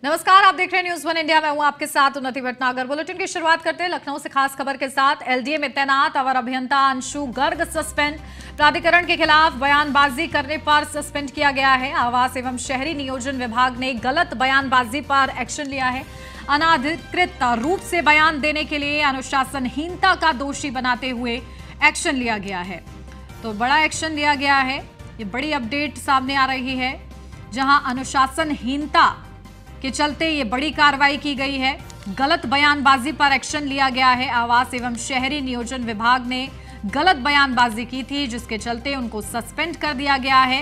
नमस्कार, आप देख रहे हैं न्यूज़ वन इंडिया। मैं हूं आपके साथ उन्नति भटनागर। बुलेटिन की शुरुआत करते हैं लखनऊ से खास खबर के साथ। एलडीए में तैनात अवर अभियंता अंशु गर्ग सस्पेंड। प्राधिकरण के खिलाफ बयानबाजी करने पर सस्पेंड किया गया है। आवास एवं शहरी नियोजन विभाग ने गलत बयानबाजी पर एक्शन लिया है। अनाधिकृत रूप से बयान देने के लिए अनुशासनहीनता का दोषी बनाते हुए एक्शन लिया गया है। तो बड़ा एक्शन लिया गया है। ये बड़ी अपडेट सामने आ रही है, जहां अनुशासनहीनता के चलते ये बड़ी कार्रवाई की गई है। गलत बयानबाजी पर एक्शन लिया गया है। आवास एवं शहरी नियोजन विभाग ने गलत बयानबाजी की थी, जिसके चलते उनको सस्पेंड कर दिया गया है।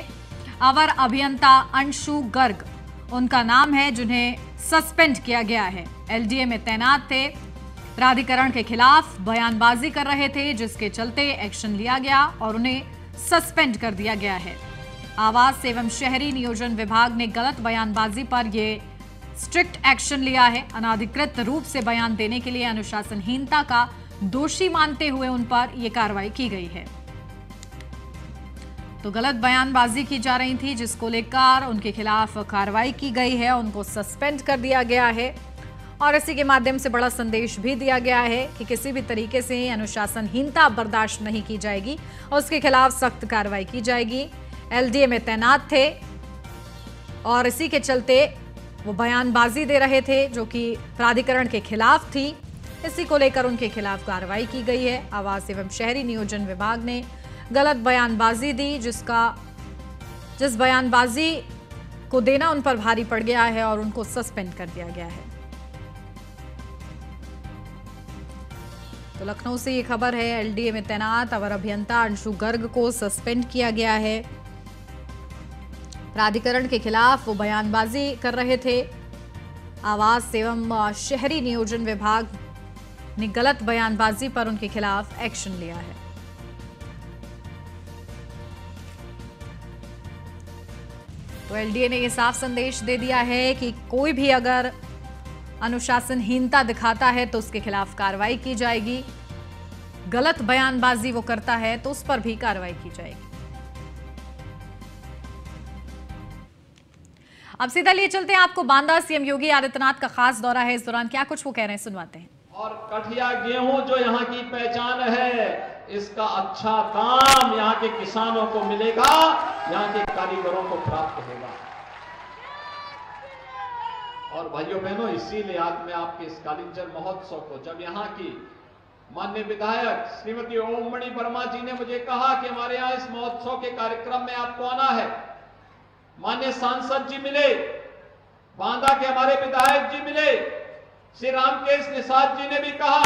अवर अभियंता अंशु गर्ग उनका नाम है, जिन्हें सस्पेंड किया गया है। एलडीए में तैनात थे, प्राधिकरण के खिलाफ बयानबाजी कर रहे थे, जिसके चलते एक्शन लिया गया और उन्हें सस्पेंड कर दिया गया है। आवास एवं शहरी नियोजन विभाग ने गलत बयानबाजी पर यह स्ट्रिक्ट एक्शन लिया है। अनाधिकृत रूप से बयान देने के लिए अनुशासनहीनता का दोषी मानते हुए उन पर यह कार्रवाई की गई है। तो गलत बयानबाजी की जा रही थी, जिसको लेकर उनके खिलाफ कार्रवाई की गई है। उनको सस्पेंड कर दिया गया है और इसी के माध्यम से बड़ा संदेश भी दिया गया है कि किसी भी तरीके से अनुशासनहीनता बर्दाश्त नहीं की जाएगी और उसके खिलाफ सख्त कार्रवाई की जाएगी। एलडीए में तैनात थे और इसी के चलते वो बयानबाजी दे रहे थे, जो कि प्राधिकरण के खिलाफ थी। इसी को लेकर उनके खिलाफ कार्रवाई की गई है। आवास एवं शहरी नियोजन विभाग ने गलत बयानबाजी दी, जिस बयानबाजी को देना उन पर भारी पड़ गया है और उनको सस्पेंड कर दिया गया है। तो लखनऊ से ये खबर है, एलडीए में तैनात अवर अभियंता अंशु गर्ग को सस्पेंड किया गया है। प्राधिकरण के खिलाफ वो बयानबाजी कर रहे थे। आवास एवं शहरी नियोजन विभाग ने गलत बयानबाजी पर उनके खिलाफ एक्शन लिया है। तो एलडीए ने यह साफ संदेश दे दिया है कि कोई भी अगर अनुशासनहीनता दिखाता है तो उसके खिलाफ कार्रवाई की जाएगी। गलत बयानबाजी वो करता है तो उस पर भी कार्रवाई की जाएगी। अब सीधा लिए चलते हैं आपको बांदा। सीएम योगी आदित्यनाथ का खास दौरा है। इस दौरान क्या कुछ वो कह रहे हैं, सुनवाते हैं। और कठिया गेहूं जो यहाँ की पहचान है, इसका अच्छा दाम यहाँ के किसानों को मिलेगा, यहाँ के कारीगरों को प्राप्त होगा। और भाइयों बहनों, इसीलिए आज मैं आपके इस कालिंजर महोत्सव को, जब यहाँ की माननीय विधायक श्रीमती ओममणि वर्मा जी ने मुझे कहा कि हमारे यहाँ इस महोत्सव के कार्यक्रम में आपको आना है, माननीय सांसद जी मिले, बांदा के हमारे विधायक जी मिले, श्री रामकेश निषाद जी ने भी कहा,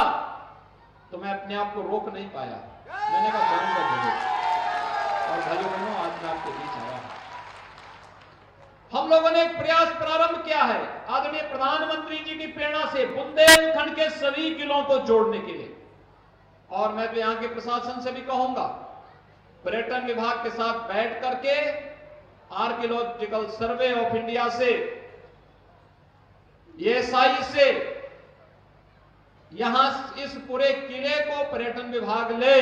तो मैं अपने आप को रोक नहीं पाया। मैंने कहा जाऊंगा जरूर। और भाइयों बहनों, आज मैं आपके बीच आया हूं। हम लोगों ने एक प्रयास प्रारंभ किया है आदरणीय प्रधानमंत्री जी की प्रेरणा से, बुंदेलखंड के सभी जिलों को जोड़ने के लिए। और मैं तो यहाँ के प्रशासन से भी कहूंगा, पर्यटन विभाग के साथ बैठ करके आर्कियोलॉजिकल सर्वे ऑफ इंडिया से, एएसआई से, यहां इस पूरे किले को पर्यटन विभाग ले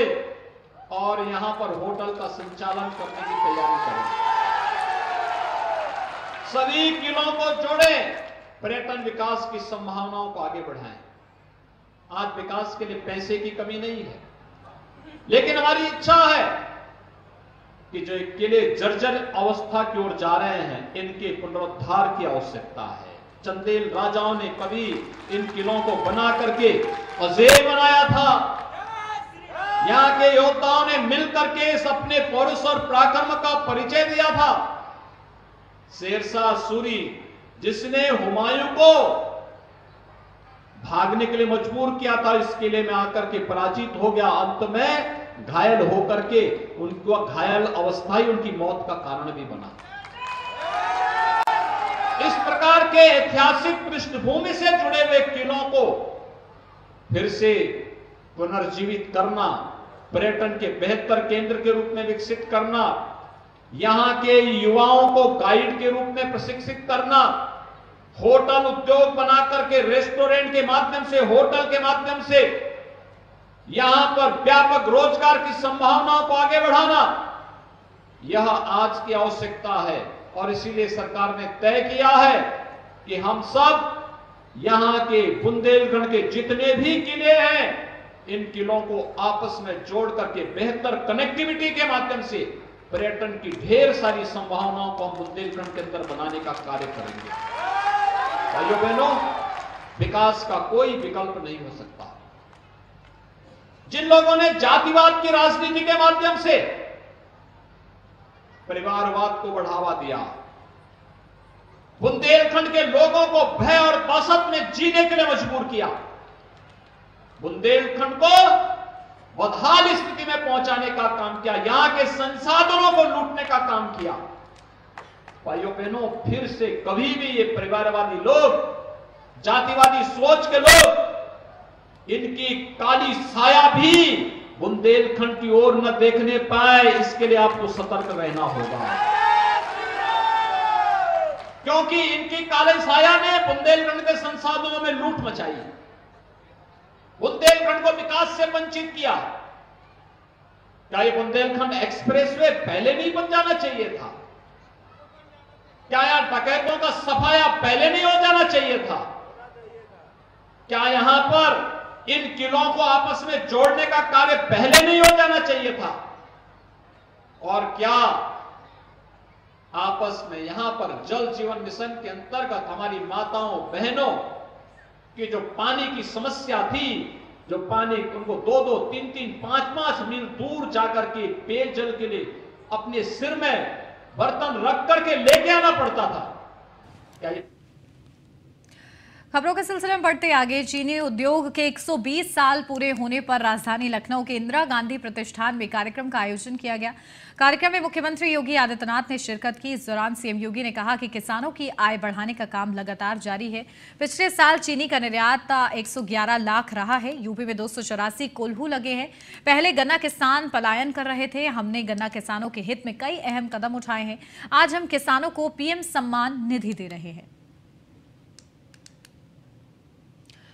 और यहां पर होटल का संचालन करने की तैयारी करें। सभी किलों को जोड़ें, पर्यटन विकास की संभावनाओं को आगे बढ़ाएं। आज विकास के लिए पैसे की कमी नहीं है, लेकिन हमारी इच्छा है कि जो किले जर्जर अवस्था की ओर जा रहे हैं, इनके पुनरुद्धार की आवश्यकता है। चंदेल राजाओं ने कभी इन किलों को बना करके अजेय बनाया था। यहाँ के योद्धाओं ने मिलकर के इस अपने पौरुष और पराक्रम का परिचय दिया था। शेरशाह सूरी, जिसने हुमायूं को भागने के लिए मजबूर किया था, इस किले में आकर के पराजित हो गया। अंत में घायल होकर के, उनको घायल अवस्था ही उनकी मौत का कारण भी बना। इस प्रकार के ऐतिहासिक पृष्ठभूमि से जुड़े हुए किलों को फिर से पुनर्जीवित करना, पर्यटन के बेहतर केंद्र के रूप में विकसित करना, यहां के युवाओं को गाइड के रूप में प्रशिक्षित करना, होटल उद्योग बना करके, रेस्टोरेंट के माध्यम से, होटल के माध्यम से यहां पर व्यापक रोजगार की संभावनाओं को आगे बढ़ाना, यह आज की आवश्यकता है। और इसीलिए सरकार ने तय किया है कि हम सब यहां के बुंदेलखंड के जितने भी किले हैं, इन किलों को आपस में जोड़ करके बेहतर कनेक्टिविटी के माध्यम से पर्यटन की ढेर सारी संभावनाओं को हम बुंदेलखंड के अंदर बनाने का कार्य करेंगे। भाइयों बहनों, विकास का कोई विकल्प नहीं हो सकता। जिन लोगों ने जातिवाद की राजनीति के माध्यम से परिवारवाद को बढ़ावा दिया, बुंदेलखंड के लोगों को भय और दहशत में जीने के लिए मजबूर किया, बुंदेलखंड को बदहाल स्थिति में पहुंचाने का काम किया, यहां के संसाधनों को लूटने का काम किया। भाइयों बहनों, फिर से कभी भी ये परिवारवादी लोग, जातिवादी सोच के लोग, इनकी काली साया भी बुंदेलखंड की ओर न देखने पाए, इसके लिए आपको सतर्क रहना होगा, क्योंकि इनकी काली साया ने बुंदेलखंड के संसाधनों में लूट मचाई, बुंदेलखंड को विकास से वंचित किया। क्या ये बुंदेलखंड एक्सप्रेसवे पहले नहीं बन जाना चाहिए था? क्या यहां डकैतों का सफाया पहले नहीं हो जाना चाहिए था? क्या यहां पर इन किलों को आपस में जोड़ने का कार्य पहले नहीं हो जाना चाहिए था? और क्या आपस में यहां पर जल जीवन मिशन के अंतर्गत हमारी माताओं बहनों की जो पानी की समस्या थी, जो पानी उनको 2-2, 3-3, 5-5 मील दूर जाकर के पेयजल के लिए अपने सिर में बर्तन रख करके लेके आना पड़ता था? क्या खबरों के सिलसिले में बढ़ते आगे, चीनी उद्योग के 120 साल पूरे होने पर राजधानी लखनऊ के इंदिरा गांधी प्रतिष्ठान में कार्यक्रम का आयोजन किया गया। कार्यक्रम में मुख्यमंत्री योगी आदित्यनाथ ने शिरकत की। इस दौरान सीएम योगी ने कहा कि किसानों की आय बढ़ाने का काम लगातार जारी है। पिछले साल चीनी का निर्यात 111 लाख रहा है। यूपी में 284 कोल्हू लगे हैं। पहले गन्ना किसान पलायन कर रहे थे, हमने गन्ना किसानों के हित में कई अहम कदम उठाए हैं। आज हम किसानों को पीएम सम्मान निधि दे रहे हैं।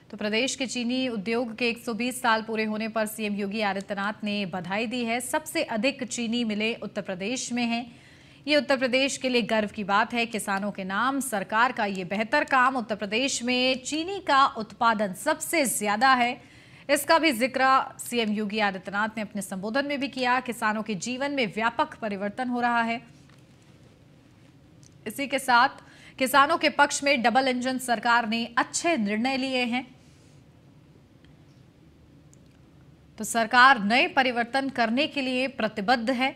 तो प्रदेश के चीनी उद्योग के 120 साल पूरे होने पर सीएम योगी आदित्यनाथ ने बधाई दी है। सबसे अधिक चीनी मिलें उत्तर प्रदेश में हैं। ये उत्तर प्रदेश के लिए गर्व की बात है। किसानों के नाम सरकार का ये बेहतर काम। उत्तर प्रदेश में चीनी का उत्पादन सबसे ज्यादा है, इसका भी जिक्र सीएम योगी आदित्यनाथ ने अपने संबोधन में भी किया। किसानों के जीवन में व्यापक परिवर्तन हो रहा है। इसी के साथ किसानों के पक्ष में डबल इंजन सरकार ने अच्छे निर्णय लिए हैं। तो सरकार नए परिवर्तन करने के लिए प्रतिबद्ध है।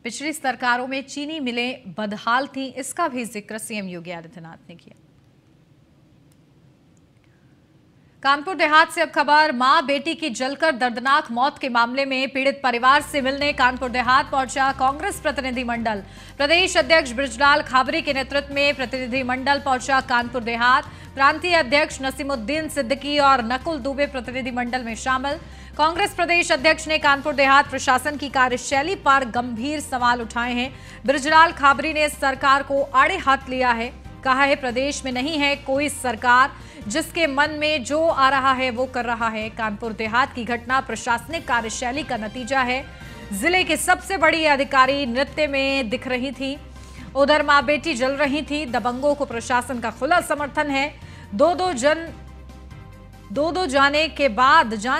पिछली सरकारों में चीनी मिलें बदहाल थी, इसका भी जिक्र सीएम योगी आदित्यनाथ ने किया। कानपुर देहात से अब खबर, मां बेटी की जलकर दर्दनाक मौत के मामले में पीड़ित परिवार से मिलने कानपुर देहात पहुंचा कांग्रेस प्रतिनिधिमंडल। प्रदेश अध्यक्ष बृजलाल खाबरी के नेतृत्व में प्रतिनिधिमंडल पहुंचा कानपुर देहात। प्रांतीय अध्यक्ष नसीमुद्दीन सिद्दीकी और नकुल दुबे प्रतिनिधिमंडल में शामिल। कांग्रेस प्रदेश अध्यक्ष ने कानपुर देहात प्रशासन की कार्यशैली पर गंभीर सवाल उठाए हैं। बृजलाल खाबरी ने सरकार को आड़े हाथ लिया है। कहा है प्रदेश में नहीं है कोई सरकार, जिसके मन में जो आ रहा है वो कर रहा है। कानपुर देहात की घटना प्रशासनिक कार्यशैली का नतीजा है। जिले की सबसे बड़ी अधिकारी नृत्य में दिख रही थी। उधर मां बेटी जल रही थी। दबंगों को प्रशासन का खुला समर्थन है। दो जान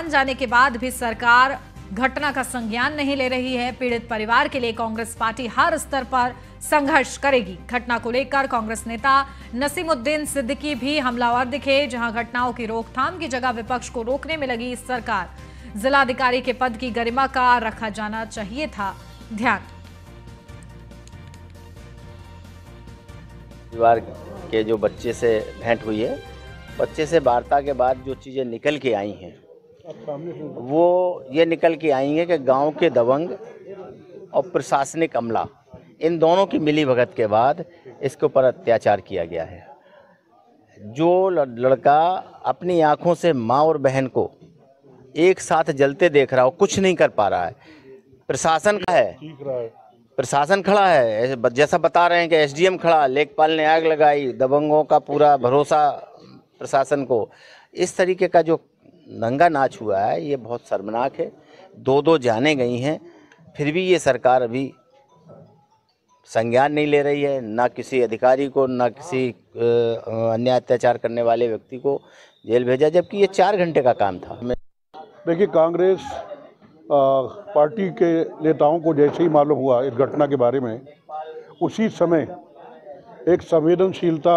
जाने के बाद भी सरकार घटना का संज्ञान नहीं ले रही है। पीड़ित परिवार के लिए कांग्रेस पार्टी हर स्तर पर संघर्ष करेगी। घटना को लेकर कांग्रेस नेता नसीमुद्दीन सिद्दीकी भी हमलावर दिखे। जहां घटनाओं की रोकथाम की जगह विपक्ष को रोकने में लगी सरकार। जिलाधिकारी के पद की गरिमा का रखा जाना चाहिए था ध्यान। परिवार के जो बच्चे से भेंट हुई है, बच्चे से वार्ता के बाद जो चीज़ें निकल के आई हैं वो ये निकल के आई हैं कि गांव के दबंग और प्रशासनिक अमला, इन दोनों की मिलीभगत के बाद इसके ऊपर अत्याचार किया गया है। जो लड़का अपनी आंखों से माँ और बहन को एक साथ जलते देख रहा हो, कुछ नहीं कर पा रहा है। प्रशासन का है, प्रशासन खड़ा है, जैसा बता रहे हैं कि एसडीएम खड़ा, लेखपाल ने आग लगाई, दबंगों का पूरा भरोसा प्रशासन को। इस तरीके का जो नंगा नाच हुआ है ये बहुत शर्मनाक है। 2 जानें गई हैं, फिर भी ये सरकार अभी संज्ञान नहीं ले रही है, ना किसी अधिकारी को, ना किसी अन्याय अत्याचार करने वाले व्यक्ति को जेल भेजा, जबकि ये 4 घंटे का काम था। देखिए, कांग्रेस पार्टी के नेताओं को जैसे ही मालूम हुआ इस घटना के बारे में, उसी समय एक संवेदनशीलता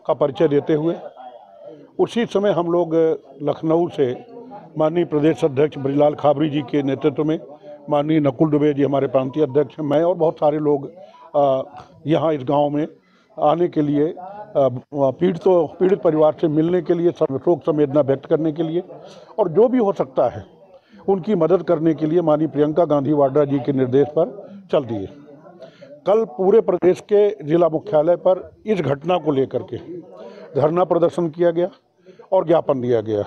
का परिचय देते हुए उसी समय हम लोग लखनऊ से माननीय प्रदेश अध्यक्ष बृजलाल खाबरी जी के नेतृत्व में, माननीय नकुल दुबे जी हमारे प्रांतीय अध्यक्ष, मैं और बहुत सारे लोग यहाँ इस गांव में आने के लिए, पीड़ित परिवार से मिलने के लिए, शोक संवेदना व्यक्त करने के लिए और जो भी हो सकता है उनकी मदद करने के लिए माननीय प्रियंका गांधी वाड्रा जी के निर्देश पर चल दिए। कल पूरे प्रदेश के जिला मुख्यालय पर इस घटना को लेकर के धरना प्रदर्शन किया गया और ज्ञापन दिया गया।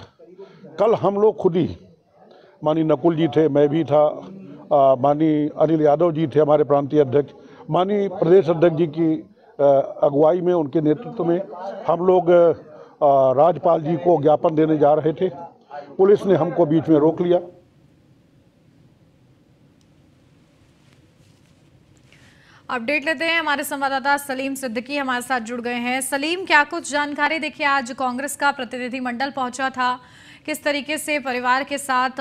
कल हम लोग खुद ही, माननीय नकुल जी थे, मैं भी था, माननीय अनिल यादव जी थे हमारे प्रांतीय अध्यक्ष, माननीय प्रदेश अध्यक्ष जी की अगुवाई में, उनके नेतृत्व में हम लोग राज्यपाल जी को ज्ञापन देने जा रहे थे। पुलिस ने हमको बीच में रोक लिया। अपडेट लेते हैं, हमारे संवाददाता सलीम सिद्दीकी हमारे साथ जुड़ गए हैं। सलीम, क्या कुछ जानकारी? देखिए, आज कांग्रेस का प्रतिनिधिमंडल पहुंचा था, किस तरीके से परिवार के साथ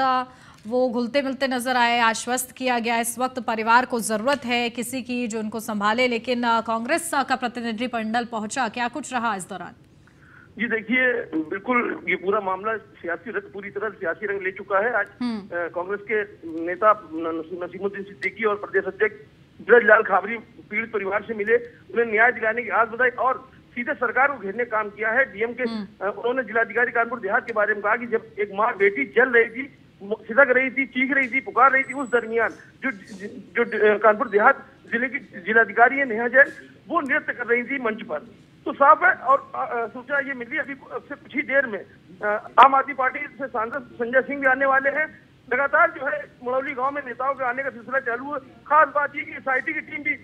वो घुलते मिलते नजर आए, आश्वस्त किया गया इस वक्त परिवार को जरूरत है किसी की जो उनको संभाले, लेकिन कांग्रेस का प्रतिनिधिमंडल पहुंचा, क्या कुछ रहा इस दौरान? जी देखिए, बिल्कुल ये पूरा मामला पूरी तरह सियासी रंग ले चुका है। आज कांग्रेस के नेता नसीमुद्दीन सिद्दीकी और प्रदेश अध्यक्ष बृजलाल खाबरी पीड़ित परिवार से मिले, उन्हें न्याय दिलाने की आस बताई और सीधे सरकार को घेरने काम किया है। डीएम के उन्होंने जिलाधिकारी कानपुर देहात के बारे में कहा कि जब एक माँ बेटी जल रही थी, सिसक रही थी, चीख रही थी, पुकार रही थी, उस दरमियान जो कानपुर देहात जिले की जिलाधिकारी है नेहा जैन, वो नृत्य कर रही थी मंच पर। तो साफ है। और सूचना ये मिली अभी से कुछ ही देर में आम आदमी पार्टी से सांसद संजय सिंह भी आने वाले हैं। लगातार जो है मड़ौली गांव में नेताओं के आने का सिलसिला चालू है। खास बात यह कि एसआईटी की टीम भी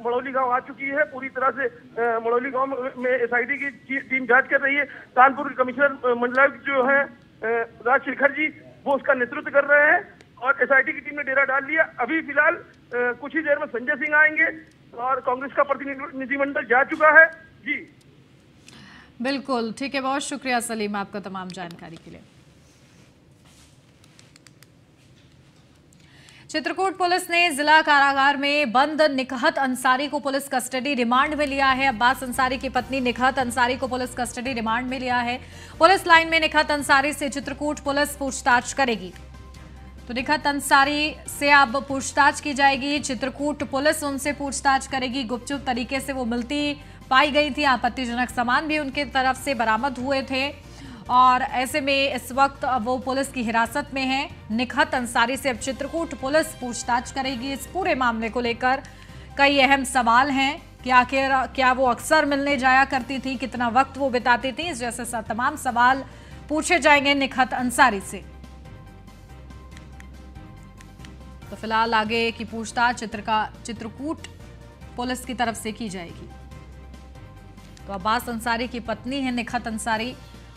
मड़ौली गांव आ चुकी है। पूरी तरह से मड़ौली गांव में एसआईटी की टीम जांच कर रही है। कानपुर के कमिश्नर मंडलायुक्त जो है राजशेखर जी, वो उसका नेतृत्व कर रहे हैं और एसआईटी की टीम ने डेरा डाल लिया। अभी फिलहाल कुछ ही देर में संजय सिंह आएंगे और कांग्रेस का प्रतिनिधिमंडल जा चुका है। जी बिल्कुल ठीक है, बहुत शुक्रिया सलीम आपका तमाम जानकारी के लिए। चित्रकूट पुलिस ने जिला कारागार में बंद निकहत अंसारी को पुलिस कस्टडी रिमांड में लिया है। अब्बास अंसारी की पत्नी निकहत अंसारी को पुलिस कस्टडी रिमांड में लिया है। पुलिस लाइन में निकहत अंसारी से चित्रकूट पुलिस पूछताछ करेगी। तो निकहत अंसारी से अब पूछताछ की जाएगी। चित्रकूट पुलिस उनसे पूछताछ करेगी। गुपचुप तरीके से वो मिलती पाई गई थी। आपत्तिजनक सामान भी उनके तरफ से बरामद हुए थे और ऐसे में इस वक्त वो पुलिस की हिरासत में है। निकहत अंसारी से अब चित्रकूट पुलिस पूछताछ करेगी। इस पूरे मामले को लेकर कई अहम सवाल हैं कि आखिर क्या वो अक्सर मिलने जाया करती थी, कितना वक्त वो बिताती थी, इस जैसे तमाम सवाल पूछे जाएंगे निकहत अंसारी से। तो फिलहाल आगे की पूछताछ चित्रकूट पुलिस की तरफ से की जाएगी। तो अब्बास अंसारी की पत्नी है निकहत अंसारी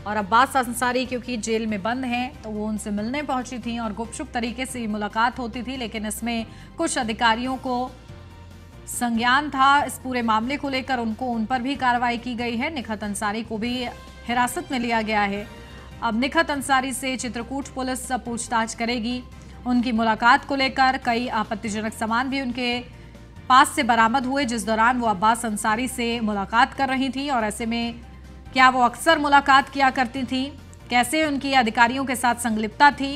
और अब्बास अंसारी क्योंकि जेल में बंद हैं तो वो उनसे मिलने पहुंची थी और गुपचुप तरीके से मुलाकात होती थी, लेकिन इसमें कुछ अधिकारियों को संज्ञान था इस पूरे मामले को लेकर, उन पर भी कार्रवाई की गई है। निकहत अंसारी को भी हिरासत में लिया गया है। अब निकहत अंसारी से चित्रकूट पुलिस पूछताछ करेगी। उनकी मुलाकात को लेकर कई आपत्तिजनक सामान भी उनके पास से बरामद हुए जिस दौरान वो अब्बास अंसारी से मुलाकात कर रही थी और ऐसे में क्या वो अक्सर मुलाकात किया करती थी, कैसे उनकी अधिकारियों के साथ संलिप्तता थी,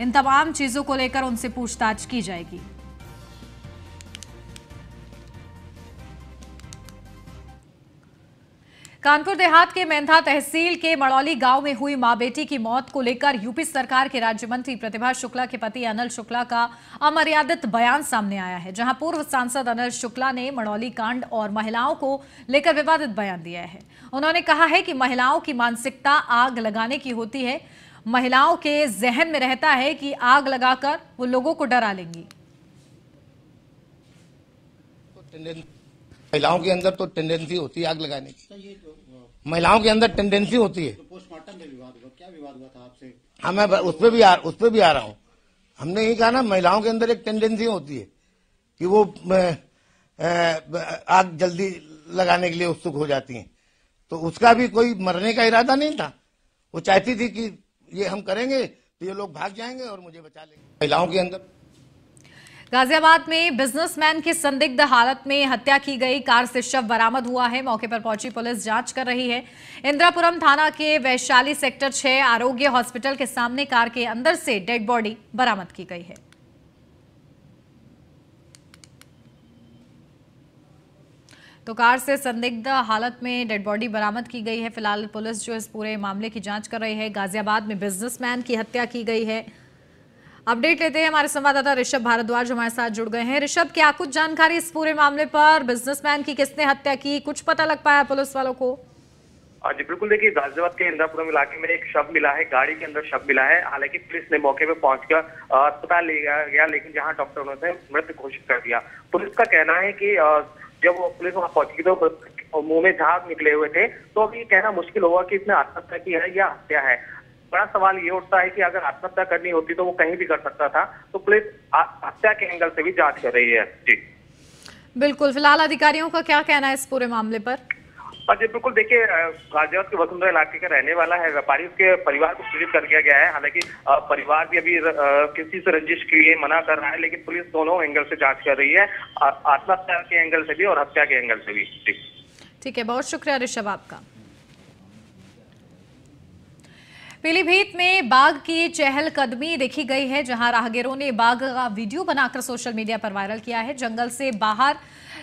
इन तमाम चीजों को लेकर उनसे पूछताछ की जाएगी। कानपुर देहात के मेंधा तहसील के मड़ौली गांव में हुई मां बेटी की मौत को लेकर यूपी सरकार के राज्य मंत्री प्रतिभा शुक्ला के पति अनिल शुक्ला का अमर्यादित बयान सामने आया है, जहां पूर्व सांसद अनिल शुक्ला ने मड़ौली कांड और महिलाओं को लेकर विवादित बयान दिया है। उन्होंने कहा है कि महिलाओं की मानसिकता आग लगाने की होती है। महिलाओं के जहन में रहता है कि आग लगाकर वो लोगों को डरा लेंगी। महिलाओं के अंदर तो टेंडेंसी होती है आग लगाने की, महिलाओं के अंदर टेंडेंसी होती है। पोस्टमार्टम में विवाद हुआ, क्या विवाद हुआ था आपसे? हाँ, मैं उस पर भी आ रहा हूँ। हमने यही कहा ना, महिलाओं के अंदर एक टेंडेंसी होती है कि वो आग जल्दी लगाने के लिए उत्सुक हो जाती हैं। तो उसका भी कोई मरने का इरादा नहीं था। वो चाहती थी कि ये हम करेंगे तो ये लोग भाग जाएंगे और मुझे बचा लेंगे। महिलाओं के अंदर गाजियाबाद में बिजनेसमैन की संदिग्ध हालत में हत्या की गई कार से शव बरामद हुआ है। मौके पर पहुंची पुलिस जांच कर रही है। इंदिरापुरम थाना के वैशाली सेक्टर 6 आरोग्य हॉस्पिटल के सामने कार के अंदर से डेड बॉडी बरामद की गई है। तो कार से संदिग्ध हालत में डेड बॉडी बरामद की गई है। फिलहाल पुलिस जो इस पूरे मामले की जांच कर रही है। गाजियाबाद में बिजनेसमैन की हत्या की गई है। अपडेट लेते हैं, हमारे संवाददाता ऋषभ भारद्वाज हमारे साथ जुड़ गए हैं। ऋषभ, क्या कुछ जानकारी इस पूरे मामले पर? बिजनेसमैन की किसने हत्या की, कुछ पता लग पाया पुलिस वालों को? जी बिल्कुल, देखिए गाजियाबाद के इंदिरापुरम इलाके में एक शव मिला है, गाड़ी के अंदर शव मिला है। हालांकि पुलिस ने मौके पर पहुंचकर अस्पताल ले गया, लेकिन जहां डॉक्टरों ने मृत घोषित कर दिया। पुलिस का कहना है कि जब वो पुलिस वहां पहुंची तो मुंह में झाग निकले हुए थे। तो अभी कहना मुश्किल होगा कि इसने आत्महत्या की है या हत्या है। बड़ा सवाल ये उठता है कि अगर आत्महत्या करनी होती तो वो कहीं भी कर सकता था। तो पुलिस हत्या के एंगल से भी जांच कर रही है। जी बिल्कुल, फिलहाल अधिकारियों का क्या कहना है इस पूरे मामले पर? जी बिल्कुल, देखिए गाजियाबाद के वसुंधरा इलाके का रहने वाला है व्यापारी, उसके परिवार को पीड़ित कर दिया गया है। हालांकि परिवार भी अभी किसी से रंजिश के लिए मना कर रहा है, लेकिन पुलिस दोनों एंगल से जांच कर रही है, आत्महत्या के एंगल से भी और हत्या के एंगल से भी। ठीक है, बहुत शुक्रिया ऋषभ आपका। पीलीभीत में बाघ की चहलकदमी देखी गई है, जहां राहगीरों ने बाघ का वीडियो बनाकर सोशल मीडिया पर वायरल किया है। जंगल से बाहर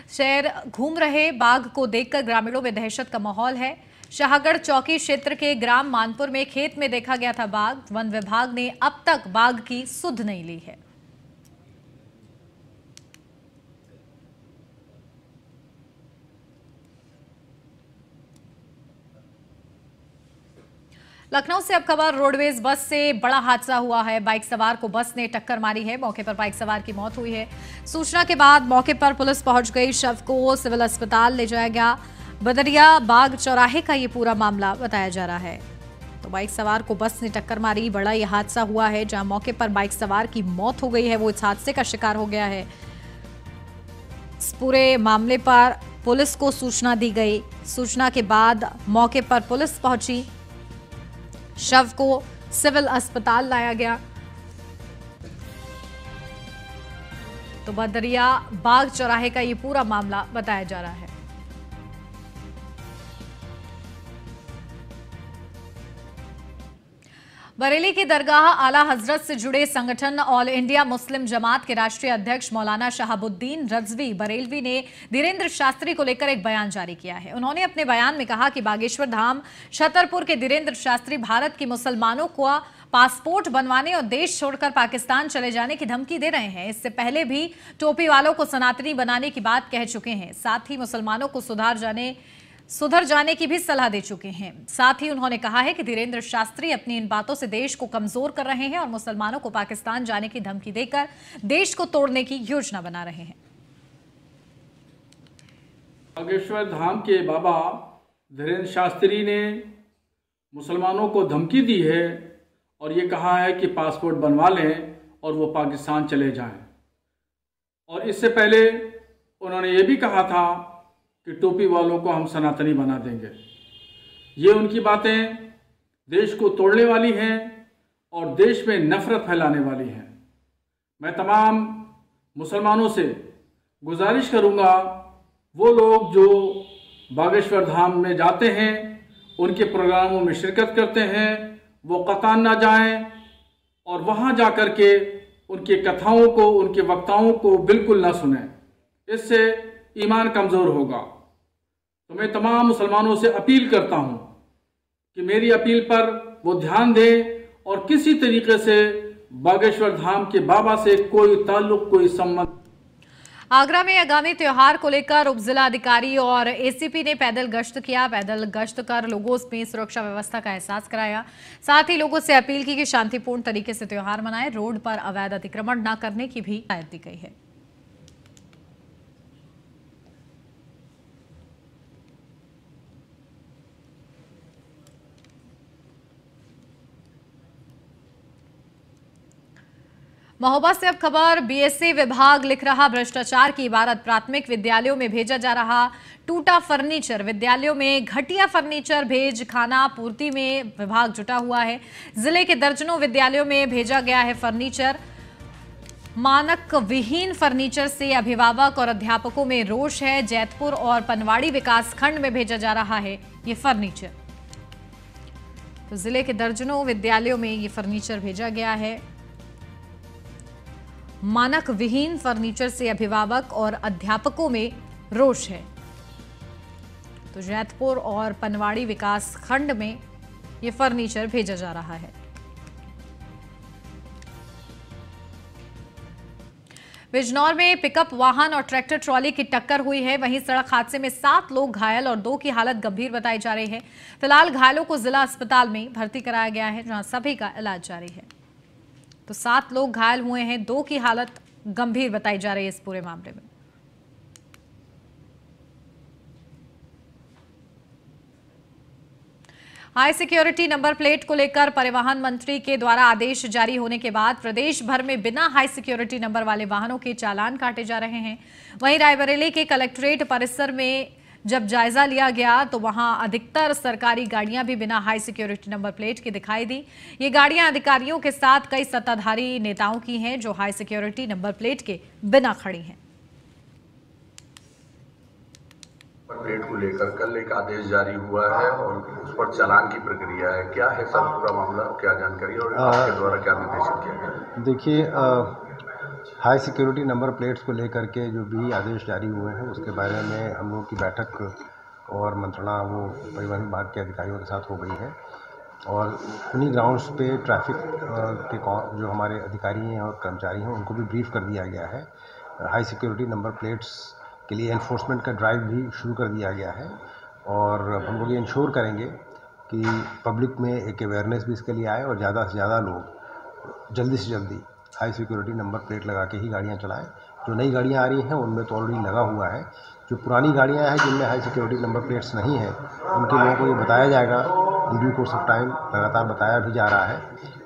शहर घूम रहे बाघ को देखकर ग्रामीणों में दहशत का माहौल है। शाहगढ़ चौकी क्षेत्र के ग्राम मानपुर में खेत में देखा गया था बाघ। वन विभाग ने अब तक बाघ की सुध नहीं ली है। लखनऊ से अब खबर रोडवेज बस से बड़ा हादसा हुआ है। बाइक सवार को बस ने टक्कर मारी है। मौके पर बाइक सवार की मौत हुई है। सूचना के बाद मौके पर पुलिस पहुंच गई। शव को सिविल अस्पताल ले जाया गया। बदरिया बाग चौराहे का ये पूरा मामला बताया जा रहा है। तो बाइक सवार को बस ने टक्कर मारी, बड़ा ये हादसा हुआ है, जहां मौके पर बाइक सवार की मौत हो गई है, वो इस हादसे का शिकार हो गया है। इस पूरे मामले पर पुलिस को सूचना दी गई। सूचना के बाद मौके पर पुलिस पहुंची। शव को सिविल अस्पताल लाया गया। तो बदरिया बाग चौराहे का ये पूरा मामला बताया जा रहा है। बरेली की दरगाह आला हजरत से जुड़े संगठन ऑल इंडिया मुस्लिम जमात के राष्ट्रीय अध्यक्ष मौलाना शहाबुद्दीन रजवी बरेलवी ने धीरेन्द्र शास्त्री को लेकर एक बयान जारी किया है। उन्होंने अपने बयान में कहा कि बागेश्वर धाम छतरपुर के धीरेन्द्र शास्त्री भारत के मुसलमानों को पासपोर्ट बनवाने और देश छोड़कर पाकिस्तान चले जाने की धमकी दे रहे हैं। इससे पहले भी टोपी वालों को सनातनी बनाने की बात कह चुके हैं। साथ ही मुसलमानों को सुधर जाने की भी सलाह दे चुके हैं। साथ ही उन्होंने कहा है कि धीरेन्द्र शास्त्री अपनी इन बातों से देश को कमजोर कर रहे हैं और मुसलमानों को पाकिस्तान जाने की धमकी देकर देश को तोड़ने की योजना बना रहे हैं। बागेश्वर धाम के बाबा धीरेन्द्र शास्त्री ने मुसलमानों को धमकी दी है और ये कहा है कि पासपोर्ट बनवा लें और वो पाकिस्तान चले जाएं। और इससे पहले उन्होंने ये भी कहा था कि टोपी वालों को हम सनातनी बना देंगे। ये उनकी बातें देश को तोड़ने वाली हैं और देश में नफरत फैलाने वाली हैं। मैं तमाम मुसलमानों से गुजारिश करूंगा, वो लोग जो बागेश्वर धाम में जाते हैं, उनके प्रोग्रामों में शिरकत करते हैं, वो कतान ना जाएं और वहाँ जा कर के उनकी कथाओं को, उनके वक्ताओं को बिल्कुल ना सुनें। इससे ईमान कमज़ोर होगा। तो मैं तमाम मुसलमानों से अपील करता हूं कि मेरी अपील पर वो ध्यान दें और किसी तरीके से बागेश्वर धाम के बाबा से कोई ताल्लुक, कोई संबंध। आगरा में आगामी त्योहार को लेकर उप जिला अधिकारी और एसीपी ने पैदल गश्त किया। पैदल गश्त कर लोगों में सुरक्षा व्यवस्था का एहसास कराया। साथ ही लोगों से अपील की कि शांतिपूर्ण तरीके से त्योहार मनाएं। रोड पर अवैध अतिक्रमण न करने की भी हिदायत दी गई है। महोबा से अब खबर, बीएससी विभाग लिख रहा भ्रष्टाचार की इबारत। प्राथमिक विद्यालयों में भेजा जा रहा टूटा फर्नीचर। विद्यालयों में घटिया फर्नीचर भेज खाना पूर्ति में विभाग जुटा हुआ है। जिले के दर्जनों विद्यालयों में भेजा गया है फर्नीचर। मानक विहीन फर्नीचर से अभिभावक और अध्यापकों में रोष है। जैतपुर और पनवाड़ी विकास खंड में भेजा जा रहा है ये फर्नीचर। तो जिले के दर्जनों विद्यालयों में ये फर्नीचर भेजा गया है। मानक विहीन फर्नीचर से अभिभावक और अध्यापकों में रोष है। तो जैतपुर और पनवाड़ी विकास खंड में यह फर्नीचर भेजा जा रहा है। बिजनौर में पिकअप वाहन और ट्रैक्टर ट्रॉली की टक्कर हुई है। वहीं सड़क हादसे में 7 लोग घायल और 2 की हालत गंभीर बताई जा रही है। फिलहाल घायलों को जिला अस्पताल में भर्ती कराया गया है, जहां सभी का इलाज जारी है। तो 7 लोग घायल हुए हैं, 2 की हालत गंभीर बताई जा रही है इस पूरे मामले में। हाई सिक्योरिटी नंबर प्लेट को लेकर परिवहन मंत्री के द्वारा आदेश जारी होने के बाद प्रदेश भर में बिना हाई सिक्योरिटी नंबर वाले वाहनों के चालान काटे जा रहे हैं। वहीं रायबरेली के कलेक्ट्रेट परिसर में जब जायजा लिया गया तो वहां अधिकतर सरकारी गाड़ियां भी बिना हाई सिक्योरिटी नंबर प्लेट की दिखाई दी। ये गाड़ियां अधिकारियों के साथ कई सत्ताधारी नेताओं की हैं जो हाई सिक्योरिटी नंबर प्लेट के बिना खड़ी हैं। प्लेट को लेकर कल एक आदेश जारी हुआ है और उस पर चालान की प्रक्रिया है। क्या है सर पूरा मामला, क्या जानकारी और आपके द्वारा क्या निर्देशित किया गया? देखिए, हाई सिक्योरिटी नंबर प्लेट्स को लेकर के जो भी आदेश जारी हुए हैं उसके बारे में हम लोग की बैठक और मंत्रणा वो परिवहन विभाग के अधिकारियों के साथ हो गई है और उन्हीं ग्राउंड्स पे ट्रैफिक के जो हमारे अधिकारी हैं और कर्मचारी हैं उनको भी ब्रीफ कर दिया गया है। हाई सिक्योरिटी नंबर प्लेट्स के लिए एनफोर्समेंट का ड्राइव भी शुरू कर दिया गया है और हम लोग ये इंश्योर करेंगे कि पब्लिक में एक अवेयरनेस भी इसके लिए आए और ज़्यादा से ज़्यादा लोग जल्दी से जल्दी हाई सिक्योरिटी नंबर प्लेट लगा के ही गाड़ियाँ चलाएं। जो नई गाड़ियाँ आ रही हैं उनमें तो ऑलरेडी लगा हुआ है। जो पुरानी गाड़ियाँ हैं जिनमें हाई सिक्योरिटी नंबर प्लेट्स नहीं हैं उनके लोगों को ये बताया जाएगा, in due course of time लगातार बताया भी जा रहा है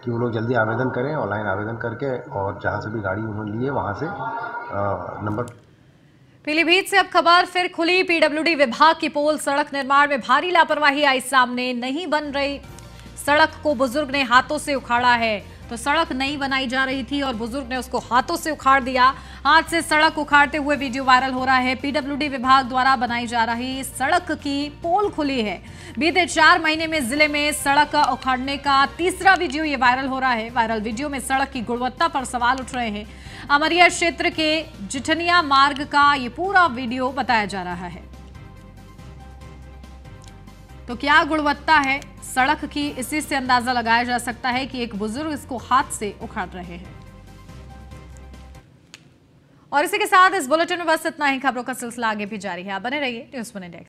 कि वो लोग जल्दी आवेदन करें, ऑनलाइन आवेदन करके, और जहाँ से भी गाड़ी उन्होंने ली है वहाँ से नंबर। पीलीभीत से अब खबर, फिर खुली पीडब्ल्यूडी विभाग की पोल। सड़क निर्माण में भारी लापरवाही आई सामने। नहीं बन रही सड़क को बुजुर्ग ने हाथों से उखाड़ा है। तो सड़क नहीं बनाई जा रही थी और बुजुर्ग ने उसको हाथों से उखाड़ दिया। हाथ से सड़क उखाड़ते हुए वीडियो वायरल हो रहा है। पीडब्ल्यूडी विभाग द्वारा बनाई जा रही सड़क की पोल खुली है। बीते 4 महीने में जिले में सड़क उखाड़ने का तीसरा वीडियो ये वायरल हो रहा है। वायरल वीडियो में सड़क की गुणवत्ता पर सवाल उठ रहे हैं। अमरिया क्षेत्र के जिठनिया मार्ग का ये पूरा वीडियो बताया जा रहा है। तो क्या गुणवत्ता है सड़क की, इसी से अंदाजा लगाया जा सकता है कि एक बुजुर्ग इसको हाथ से उखाड़ रहे हैं। और इसी के साथ इस बुलेटिन में बस इतना ही। खबरों का सिलसिला आगे भी जारी है। आप बने रहिए न्यूज़ 1 इंडिया।